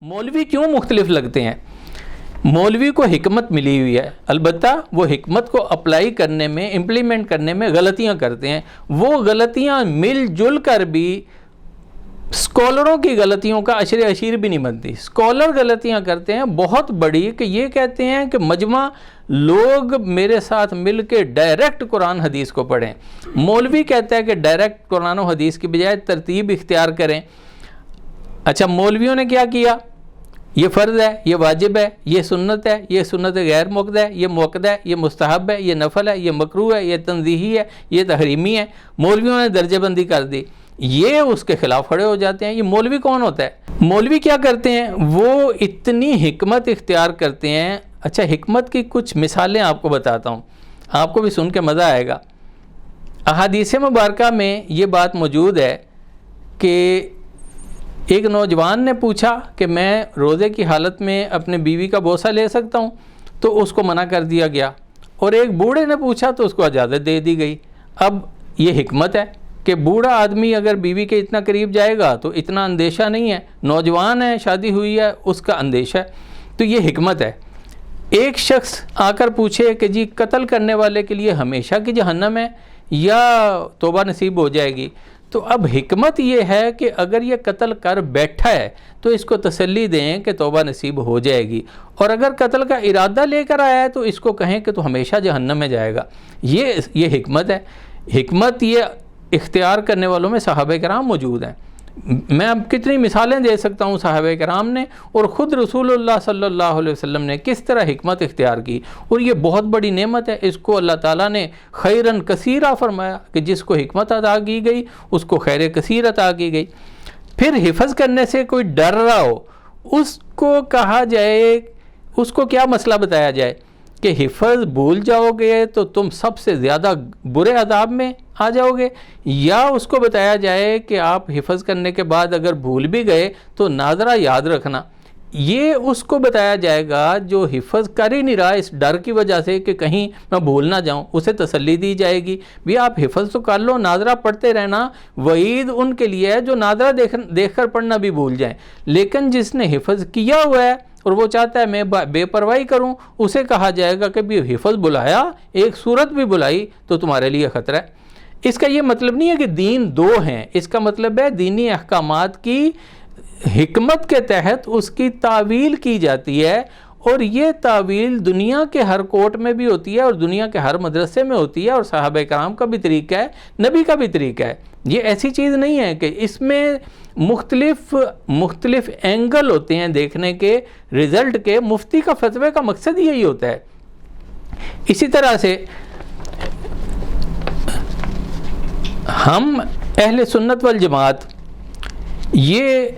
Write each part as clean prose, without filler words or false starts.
مولوی کیوں مختلف لگتے ہیں؟ مولوی کو حکمت ملی ہوئی ہے، البتہ وہ حکمت کو اپلائی کرنے میں، امپلیمنٹ کرنے میں غلطیاں کرتے ہیں۔ وہ غلطیاں مل جل کر بھی اسکالروں کی غلطیوں کا عشر عشیر بھی نہیں بنتی۔ اسکالر غلطیاں کرتے ہیں بہت بڑی، کہ یہ کہتے ہیں کہ مجمع لوگ میرے ساتھ مل کے ڈائریکٹ قرآن حدیث کو پڑھیں۔ مولوی کہتا ہے کہ ڈائریکٹ قرآن و حدیث کی بجائے ترتیب اختیار کریں۔ اچھا، مولویوں نے کیا کیا؟ یہ فرض ہے، یہ واجب ہے، یہ سنت غیر مؤکد ہے، یہ مؤکد ہے، یہ مستحب ہے، یہ نفل ہے، یہ مکروہ ہے، یہ تنزیہی ہے، یہ تحریمی ہے۔ مولویوں نے درجہ بندی کر دی، یہ اس کے خلاف کھڑے ہو جاتے ہیں۔ یہ مولوی کون ہوتا ہے؟ مولوی کیا کرتے ہیں؟ وہ اتنی حکمت اختیار کرتے ہیں۔ اچھا، حکمت کی کچھ مثالیں آپ کو بتاتا ہوں، آپ کو بھی سن کے مزہ آئے گا۔ احادیث مبارکہ میں یہ بات موجود ہے کہ ایک نوجوان نے پوچھا کہ میں روزے کی حالت میں اپنے بیوی کا بوسہ لے سکتا ہوں، تو اس کو منع کر دیا گیا۔ اور ایک بوڑھے نے پوچھا تو اس کو اجازت دے دی گئی۔ اب یہ حکمت ہے کہ بوڑھا آدمی اگر بیوی کے اتنا قریب جائے گا تو اتنا اندیشہ نہیں ہے، نوجوان ہے، شادی ہوئی ہے، اس کا اندیشہ ہے، تو یہ حکمت ہے۔ ایک شخص آ کر پوچھے کہ جی قتل کرنے والے کے لیے ہمیشہ کی جہنم ہے یا توبہ نصیب ہو جائے گی؟ تو اب حکمت یہ ہے کہ اگر یہ قتل کر بیٹھا ہے تو اس کو تسلی دیں کہ توبہ نصیب ہو جائے گی، اور اگر قتل کا ارادہ لے کر آیا ہے تو اس کو کہیں کہ تو ہمیشہ جہنم میں جائے گا۔ یہ حکمت ہے۔ حکمت یہ اختیار کرنے والوں میں صحابہ کرام موجود ہیں۔ میں اب کتنی مثالیں دے سکتا ہوں صحابہ کرام نے، اور خود رسول اللہ صلی اللہ علیہ وسلم نے کس طرح حکمت اختیار کی، اور یہ بہت بڑی نعمت ہے۔ اس کو اللہ تعالیٰ نے خیرن کثیرہ فرمایا کہ جس کو حکمت عطا کی گئی اس کو خیر کثیر عطا کی گئی۔ پھر حفظ کرنے سے کوئی ڈر رہا ہو، اس کو کہا جائے، اس کو کیا مسئلہ بتایا جائے کہ حفظ بھول جاؤ گے تو تم سب سے زیادہ برے عذاب میں آ جاؤ گے، یا اس کو بتایا جائے کہ آپ حفظ کرنے کے بعد اگر بھول بھی گئے تو ناظرہ یاد رکھنا۔ یہ اس کو بتایا جائے گا جو حفظ کر ہی نہیں رہا اس ڈر کی وجہ سے کہ کہیں میں بھول نہ جاؤں، اسے تسلی دی جائے گی بھی آپ حفظ تو کر لو، ناظرہ پڑھتے رہنا۔ وعید ان کے لیے ہے جو ناظرہ دیکھ کر پڑھنا بھی بھول جائیں، لیکن جس نے حفظ کیا ہوا ہے اور وہ چاہتا ہے میں بے پرواہی کروں، اسے کہا جائے گا کہ بھی حفظ بلایا، ایک صورت بھی بلائی تو تمہارے لیے خطرہ ہے۔ اس کا یہ مطلب نہیں ہے کہ دین دو ہیں، اس کا مطلب ہے دینی احکامات کی حکمت کے تحت اس کی تعویل کی جاتی ہے، اور یہ تعویل دنیا کے ہر کوٹ میں بھی ہوتی ہے اور دنیا کے ہر مدرسے میں ہوتی ہے، اور صحابہ کرام کا بھی طریقہ ہے، نبی کا بھی طریقہ ہے۔ یہ ایسی چیز نہیں ہے کہ اس میں مختلف اینگل ہوتے ہیں دیکھنے کے، رزلٹ کے۔ مفتی کا فتوے کا مقصد یہی ہوتا ہے۔ اسی طرح سے ہم اہل سنت والجماعت یہ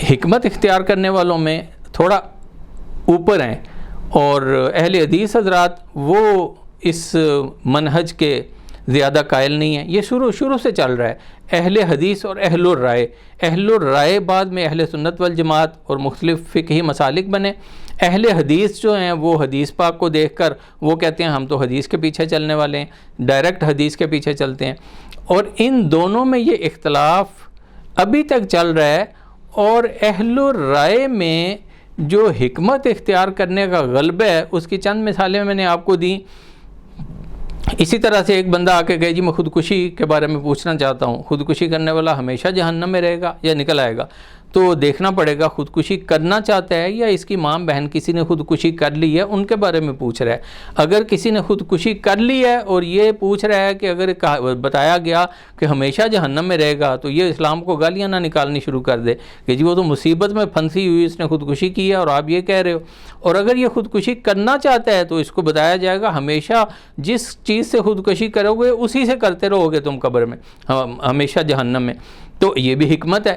حکمت اختیار کرنے والوں میں تھوڑا اوپر ہیں، اور اہل حدیث حضرات وہ اس منہج کے زیادہ قائل نہیں ہیں۔ یہ شروع سے چل رہا ہے، اہل حدیث اور اہل الرائے بعد میں اہل سنت والجماعت اور مختلف فقہی مسالک بنے۔ اہل حدیث جو ہیں وہ حدیث پاک کو دیکھ کر وہ کہتے ہیں ہم تو حدیث کے پیچھے چلنے والے ہیں، ڈائریکٹ حدیث کے پیچھے چلتے ہیں، اور ان دونوں میں یہ اختلاف ابھی تک چل رہا ہے۔ اور اہل الرائے میں جو حکمت اختیار کرنے کا غلبہ ہے اس کی چند مثالیں میں نے آپ کو دیں۔ اسی طرح سے ایک بندہ آ کے کہے جی میں خودکشی کے بارے میں پوچھنا چاہتا ہوں، خودکشی کرنے والا ہمیشہ جہنم میں رہے گا یا نکل آئے گا؟ تو دیکھنا پڑے گا خودکشی کرنا چاہتا ہے یا اس کی ماں بہن کسی نے خودکشی کر لی ہے ان کے بارے میں پوچھ رہا ہے۔ اگر کسی نے خودکشی کر لی ہے اور یہ پوچھ رہا ہے کہ اگر بتایا گیا کہ ہمیشہ جہنم میں رہے گا تو یہ اسلام کو گالیاں نہ نکالنی شروع کر دے کہ جی وہ تو مصیبت میں پھنسی ہوئی اس نے خودکشی کی ہے اور آپ یہ کہہ رہے ہو۔ اور اگر یہ خودکشی کرنا چاہتا ہے تو اس کو بتایا جائے گا ہمیشہ جس چیز سے خودکشی کرو گے اسی سے کرتے رہو گے تم قبر میں، ہمیشہ جہنم میں۔ تو یہ بھی حکمت ہے۔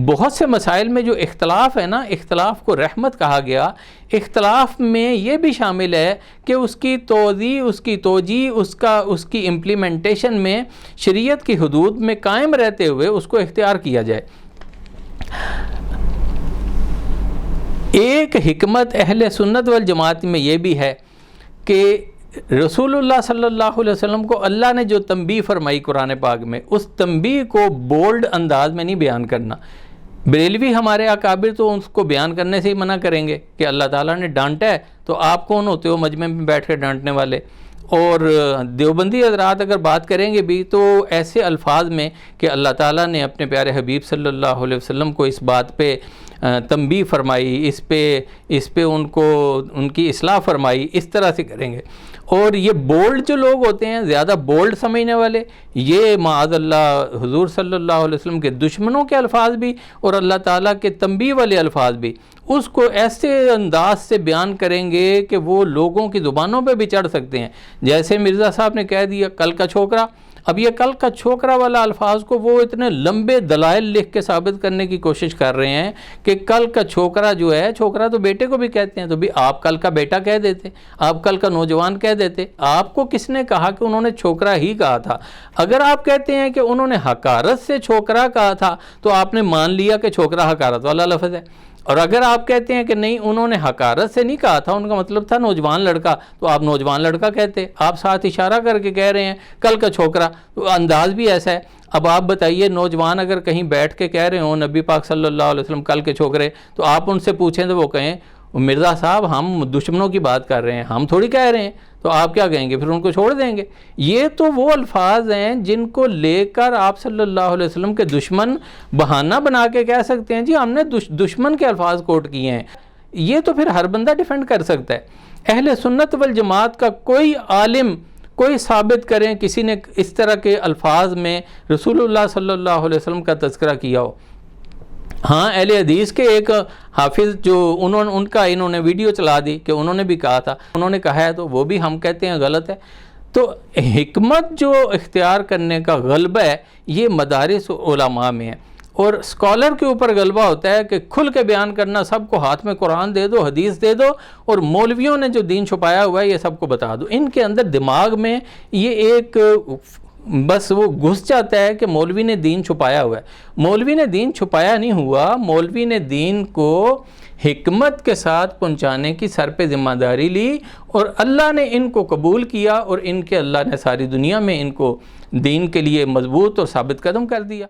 بہت سے مسائل میں جو اختلاف ہے نا، اختلاف کو رحمت کہا گیا۔ اختلاف میں یہ بھی شامل ہے کہ اس کی توضیح، اس کی توجیہ، اس کی امپلیمنٹیشن میں شریعت کی حدود میں قائم رہتے ہوئے اس کو اختیار کیا جائے۔ ایک حکمت اہل سنت والجماعت میں یہ بھی ہے کہ رسول اللہ صلی اللہ علیہ وسلم کو اللہ نے جو تنبیہ فرمائی قرآن پاک میں، اس تنبیہ کو بولڈ انداز میں نہیں بیان کرنا۔ بریلوی ہمارے اکابر تو اس کو بیان کرنے سے ہی منع کریں گے کہ اللہ تعالیٰ نے ڈانٹا ہے، تو آپ کون ہوتے ہو مجمع میں بیٹھ کے ڈانٹنے والے؟ اور دیوبندی حضرات اگر بات کریں گے بھی تو ایسے الفاظ میں کہ اللہ تعالیٰ نے اپنے پیارے حبیب صلی اللہ علیہ وسلم کو اس بات پہ تنبیہ فرمائی، اس پہ ان کی اصلاح فرمائی، اس طرح سے کریں گے۔ اور یہ بولڈ جو لوگ ہوتے ہیں، زیادہ بولڈ سمجھنے والے، یہ معاذ اللہ حضور صلی اللہ علیہ وسلم کے دشمنوں کے الفاظ بھی اور اللہ تعالیٰ کے تنبیہ والے الفاظ بھی اس کو ایسے انداز سے بیان کریں گے کہ وہ لوگوں کی زبانوں پہ بھی چڑھ سکتے ہیں۔ جیسے مرزا صاحب نے کہہ دیا کل کا چھوکرا، اب یہ کل کا چھوکرا والا الفاظ کو وہ اتنے لمبے دلائل لکھ کے ثابت کرنے کی کوشش کر رہے ہیں کہ کل کا چھوکرا جو ہے، چھوکرا تو بیٹے کو بھی کہتے ہیں، تو بھی آپ کل کا بیٹا کہہ دیتے، آپ کل کا نوجوان کہہ دیتے۔ آپ کو کس نے کہا کہ انہوں نے چھوکرا ہی کہا تھا؟ اگر آپ کہتے ہیں کہ انہوں نے حقارت سے چھوکرا کہا تھا تو آپ نے مان لیا کہ چھوکرا حقارت والا لفظ ہے، اور اگر آپ کہتے ہیں کہ نہیں انہوں نے حقارت سے نہیں کہا تھا، ان کا مطلب تھا نوجوان لڑکا، تو آپ نوجوان لڑکا کہتے، آپ ساتھ اشارہ کر کے کہہ رہے ہیں کل کا چھوکرا، تو انداز بھی ایسا ہے۔ اب آپ بتائیے نوجوان اگر کہیں بیٹھ کے کہہ رہے ہوں نبی پاک صلی اللہ علیہ وسلم کل کے چھوکرے، تو آپ ان سے پوچھیں تو وہ کہیں مرزا صاحب ہم دشمنوں کی بات کر رہے ہیں، ہم تھوڑی کہہ رہے ہیں، تو آپ کیا کہیں گے؟ پھر ان کو چھوڑ دیں گے؟ یہ تو وہ الفاظ ہیں جن کو لے کر آپ صلی اللہ علیہ وسلم کے دشمن بہانہ بنا کے کہہ سکتے ہیں جی ہم نے دشمن کے الفاظ کوٹ کیے ہیں۔ یہ تو پھر ہر بندہ ڈیفینڈ کر سکتا ہے۔ اہل سنت والجماعت کا کوئی عالم کوئی ثابت کریں کسی نے اس طرح کے الفاظ میں رسول اللہ صلی اللہ علیہ وسلم کا تذکرہ کیا ہو۔ ہاں اہل حدیث کے ایک حافظ جو انہوں نے ویڈیو چلا دی کہ انہوں نے بھی کہا تھا، انہوں نے کہا ہے تو وہ بھی ہم کہتے ہیں غلط ہے۔ تو حکمت جو اختیار کرنے کا غلبہ ہے یہ مدارس علماء میں ہے، اور اسکالر کے اوپر غلبہ ہوتا ہے کہ کھل کے بیان کرنا، سب کو ہاتھ میں قرآن دے دو، حدیث دے دو، اور مولویوں نے جو دین چھپایا ہوا ہے یہ سب کو بتا دو۔ ان کے اندر دماغ میں یہ ایک بس وہ گھس جاتا ہے کہ مولوی نے دین چھپایا ہوا ہے۔ مولوی نے دین چھپایا نہیں ہوا، مولوی نے دین کو حکمت کے ساتھ پہنچانے کی سر پہ ذمہ داری لی، اور اللہ نے ان کو قبول کیا، اور ان کے اللہ نے ساری دنیا میں ان کو دین کے لیے مضبوط اور ثابت قدم کر دیا۔